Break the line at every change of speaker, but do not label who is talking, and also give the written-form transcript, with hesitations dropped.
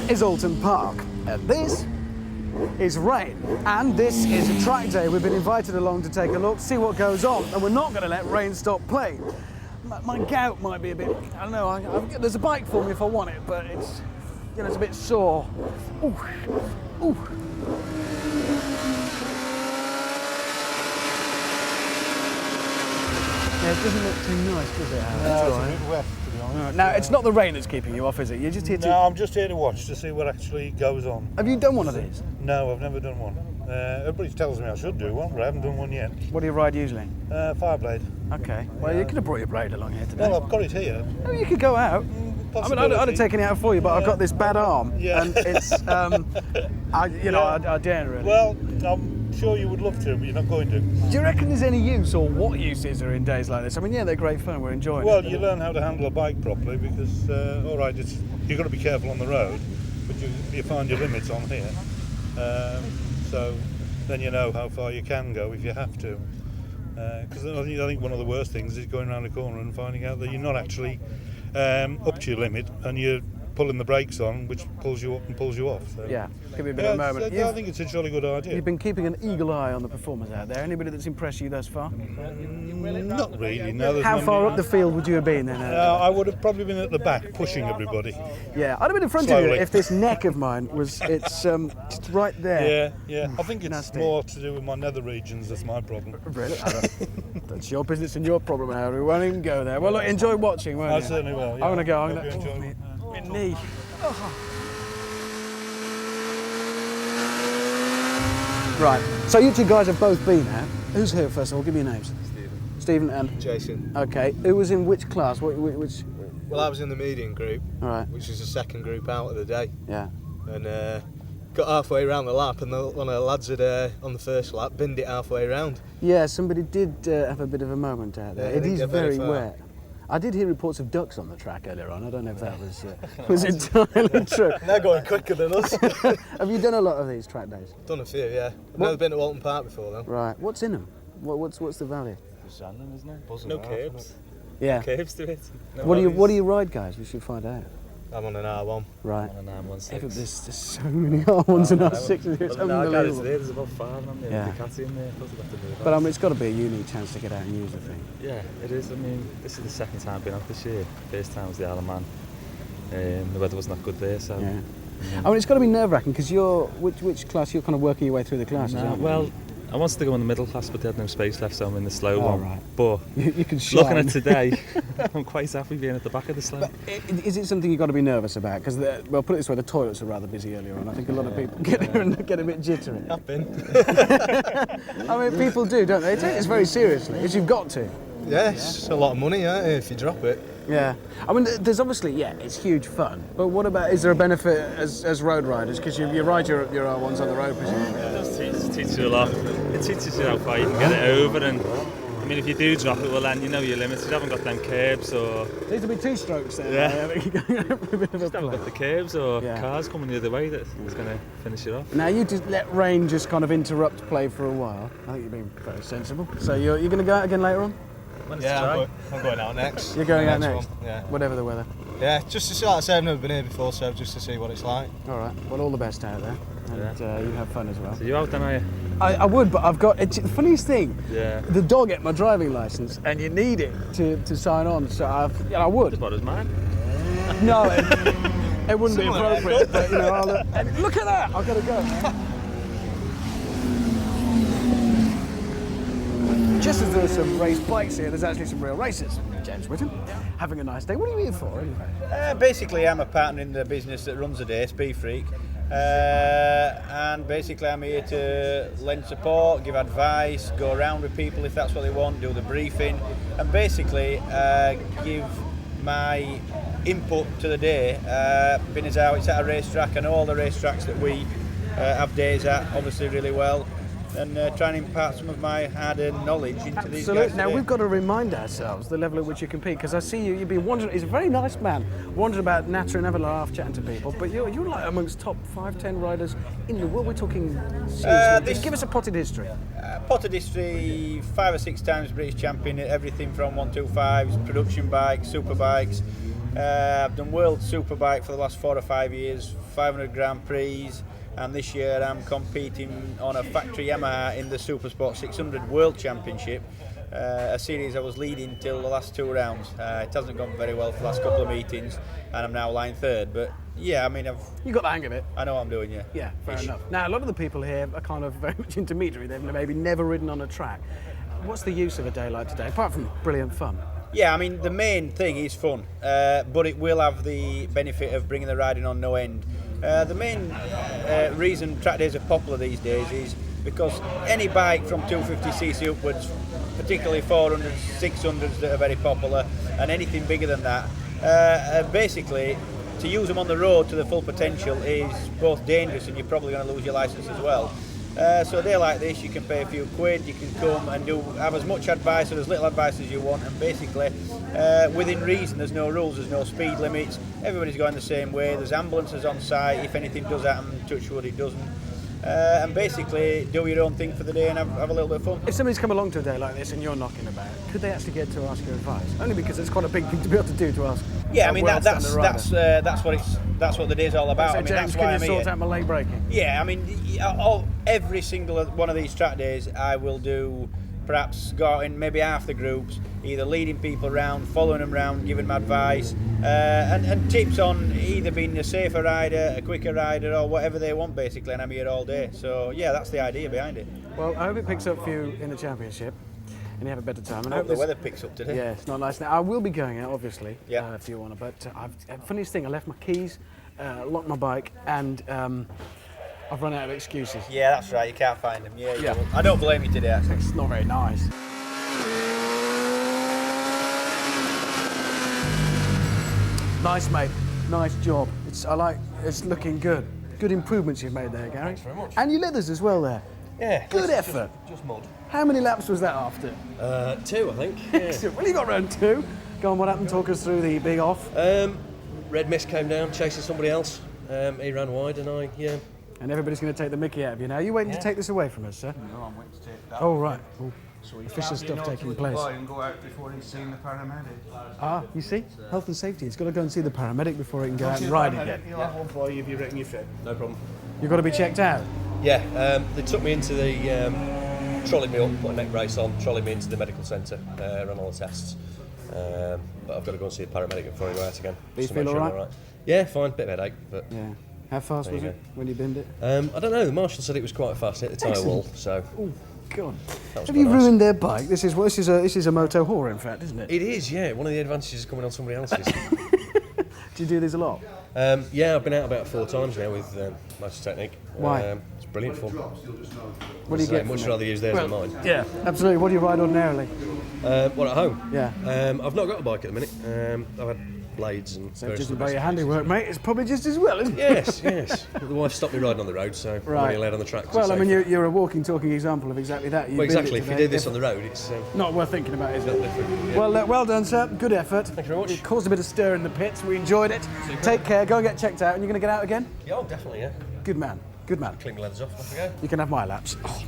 is Oulton Park, and this is rain. And this is a track day. We've been invited along to take a look, see what goes on, and we're not going to let rain stop playing. My gout might be a bit, I don't know, there's a bike for me if I want it, but it's, you know, it's a bit sore. Ooh, ooh. Yeah, it doesn't look too nice, does it?
No, it's a bit wet, to be honest.
Now, it's not the rain that's keeping you off, is it? You're just here to...
No, I'm just here to watch, to see what actually goes on.
Have you done one of these?
No, I've never done one. Everybody tells me I should do one, but I haven't done one yet.
What do you ride usually?
Fireblade.
Okay. Well, you could have brought your blade along here today.
Well, I've got it here.
Oh, you could go out. I mean, I'd have taken it out for you, but I've got this bad arm, and it's, I daren't really.
Well, I'm sure you would love to, but you're not going to.
Do you reckon there's any use, or what uses are in days like this? I mean, yeah, they're great fun, we're enjoying it.
Well, you learn how to handle a bike properly, because, all right, you've got to be careful on the road, but you find your limits on here. So then you know how far you can go if you have to. Because I think one of the worst things is going around a corner and finding out that you're not actually up to your limit, and you're pulling the brakes on, which pulls you up and pulls you off. So.
Yeah, give me a bit of a moment.
I think it's a jolly good idea.
You've been keeping an eagle eye on the performers out there. Anybody that's impressed you thus far?
Not really, no.
How far up the field would you have been then?
I would have probably been at the back, pushing everybody.
Yeah, I'd have been in front of you if this neck of mine was, it's right there.
Yeah. I think it's
nasty.
more to do with my nether regions, that's my problem.
Really? That's your business and your problem, Harry. We won't even go there. Well, look, enjoy watching, won't you?
I certainly will, yeah.
I'm going to go. I'm
Hope you enjoy
going
it.
my knee. Oh. Right, so you two guys have both been here. Who's here first of all? Give me your names. Stephen and?
Jason.
Okay, who was in which class? Which?
Well, I was in the medium group,
Alright.
which is the second group out of the day.
Yeah.
And got halfway around the lap, and one of the lads had, on the first lap, binned it halfway around.
Yeah, somebody did have a bit of a moment out there.
Yeah,
It is
very far.
wet. I did hear reports of ducks on the track earlier on. I don't know if that was entirely true.
They're going quicker than us.
Have you done a lot of these track days?
Done a few, yeah. I've never been to Oulton Park before, though.
Right. What's in them? What's the value?
It's random, isn't it?
Buzzing
No
around,
curbs.
Yeah.
Curbs to it. No
What do you ride, guys? We should find out.
I'm on an R1.
Right.
On a 916.
There's so many R1s and R6s. It's unbelievable.
There's about 5 on there.
Yeah.
Ducati in there. Plus, have to move
But
on.
it's got to be a unique chance to get out and use the thing.
Yeah, it is. I mean, this is the second time I've been out this year. First time was the Isle of Man. The weather was not good there, so.
Yeah. I mean, it's got to be nerve-wracking because which class you're kind of working your way through the classes.
No,
aren't you?
well, I wanted to go in the middle class, but they had no space left, so I'm in the slow one.
Right.
But
you can shine.
looking at today, I'm quite happy being at the back of the slow.
But is it something you've got to be nervous about? Because, well, put it this way, the toilets are rather busy earlier on. I think a lot of people get there and get a bit jittery.
I've been.
I mean, people do, don't they? They take this very seriously, as you've got to.
Yeah, it's a lot of money, if you drop it.
Yeah. I mean, there's obviously, it's huge fun. But what about, is there a benefit as road riders? Because you ride your R1s on the road, presumably.
It does teach you a lot. It teaches you how far you can get it over, and I mean, if you do drop it, well then you know you're limited. You haven't got them curbs or...
Needs to be 2 strokes there.
Yeah.
You just
haven't got the curbs or
Yeah.
cars coming the other way that's going to finish it off.
Now, you just let rain just kind of interrupt play for a while. I think you're being very sensible. So you're going to go out again later on?
Yeah, I'm going out next.
You're going out next?
One, yeah.
Whatever the weather.
Yeah, just to see, like I say, I've never been here before, so just to see what it's like.
All right. Well, all the best out there. And you have fun as well.
So you out then, are you?
I would, but I've got... It's the funniest thing.
Yeah.
The dog ate my driving licence, and you need it to sign on, so I would.
As bad as mine.
No, it wouldn't be appropriate, but, I'll... look at that! I've got to go. Just as there are some race bikes here, there's actually some real racers. James Whittam, having a nice day. What are you here for, anyway?
Basically, I'm a partner in the business that runs the day, Speed Freak. And basically, I'm here to lend support, give advice, go around with people if that's what they want, do the briefing, and basically give my input to the day. Being as how it's at a racetrack, I know all the racetracks that we have days at, obviously, really well. And try and impart some of my hard-earned knowledge into these guys
Now,
today.
we've got to remind ourselves the level at which you compete, because I see you've been wandering, he's a very nice man, wandering about Natter and Everlaugh chatting to people, but you're like amongst top 5-10 riders in the world. We're talking seriously. Just give us a potted history.
Potted history, 5 or 6 times British champion, everything from 125s, production bikes, super bikes, I've done World Superbike for the last 4 or 5 years, 500 Grand Prix, and this year I'm competing on a factory Yamaha in the Supersport 600 World Championship, a series I was leading till the last 2 rounds. It hasn't gone very well for the last couple of meetings, and I'm now lying third. But yeah, I mean,
You got the hang of it.
I know what I'm doing. Yeah.
Yeah, fair enough. Now, a lot of the people here are kind of very much intermediary. They've maybe never ridden on a track. What's the use of a day like today, apart from brilliant fun?
Yeah, I mean, the main thing is fun, but it will have the benefit of bringing the riding on no end. The main reason track days are popular these days is because any bike from 250cc upwards, particularly 400s, 600s that are very popular, and anything bigger than that, basically, to use them on the road to the full potential is both dangerous and you're probably going to lose your licence as well. So a day like this, you can pay a few quid, you can come and have as much advice or as little advice as you want, and basically, within reason, there's no rules, there's no speed limits, everybody's going the same way, there's ambulances on site, if anything does happen, touch wood, it doesn't. And basically, do your own thing for the day and have a little bit of fun.
If somebody's come along to a day like this and you're knocking about, could they actually get to ask your advice? Only because it's quite a big thing to be able to do, to ask.
Yeah, I mean that's what the day's all about.
So
I mean,
James,
that's why
can
I'm
you sort
here.
out my late braking?
Yeah, I mean, every single one of these track days, I will do. Perhaps go out in maybe half the groups, either leading people around, following them around, giving them advice, and tips on either being a safer rider, a quicker rider, or whatever they want, basically. And I'm here all day. So yeah, that's the idea behind it.
Well, I hope it picks up for you in the championship, and you have a better time. And
I hope the weather picks up today.
Yeah, it's not nice now. I will be going out, obviously,
Yeah.
if you want to. But funniest thing, I left my keys, locked my bike, and I've run out of excuses.
Yeah, that's right. You can't find them. Yeah,
Yeah.
I don't blame you today, actually.
It's not very nice. Nice, mate. Nice job. It's looking good. Good improvements you've made there, Gary.
Thanks very much.
And your leathers as well there.
Yeah.
Good effort.
Just mud.
How many laps was that after?
2, I think. Yeah.
Excellent. Well, you got round 2. Go on, what happened? Talk us through the big off.
Red Mist came down chasing somebody else. He ran wide and I, yeah.
And everybody's going to take the mickey out of you now. Are you waiting to take this away from us, sir?
No, I'm waiting to take that.
Oh, right. Well,
So he
official
can't be
stuff
naughty
taking
with the
place.
boy and go out before he's seen the paramedic.
you see? Health and safety. He's got to go and see the paramedic before he can go out and ride again.
He'll have one for you if you're written your fit.
No problem.
You've got to be checked out.
Yeah, they took me into the, trolleyed me up, put a neck brace on, trolleyed me into the medical centre, ran all the tests. But I've got to go and see a paramedic before I go out again.
Do you
just to make
feel
sure
all
I'm
right?
Yeah, fine, bit of headache, but
Yeah. How fast
There
was
you
it when you binned it?
I don't know, the marshal said it was quite fast, hit the tyre
Excellent.
wall, so
Oh, God.
that was
Have you
quite nice.
ruined their bike? This is a moto horror, in fact, isn't it?
It is, yeah, one of the advantages of coming on somebody else's.
Do you do these a lot?
Yeah, I've been out about 4 times now with Motor Technique.
Why?
It's brilliant fun.
What do you get
Much
from it?
rather use theirs than mine.
Yeah, absolutely. What do you ride ordinarily?
What, at home?
Yeah.
I've not got a bike at the minute. I've had blades and
So
various
judging
other
by your
bits.
handiwork, mate, it's probably just as well, isn't it?
Yes, yes. The wife stopped me riding on the road, so I'm only allowed on the track. 'cause
Well, I
it's
mean,
safer.
you're a walking, talking example of exactly that.
Well, exactly. If you do this on the road, it's
Not worth thinking about, is
not
it?
different. Yeah.
Well, well done, sir. Good effort.
Thank you very much.
It caused a bit of stir in the pits. We enjoyed it. Take care. Go and get checked out. And you're going to get out again?
Yeah, oh, definitely, yeah.
Good man. Good man.
Clean the leathers off, off we go.
You can have my laps. Oh.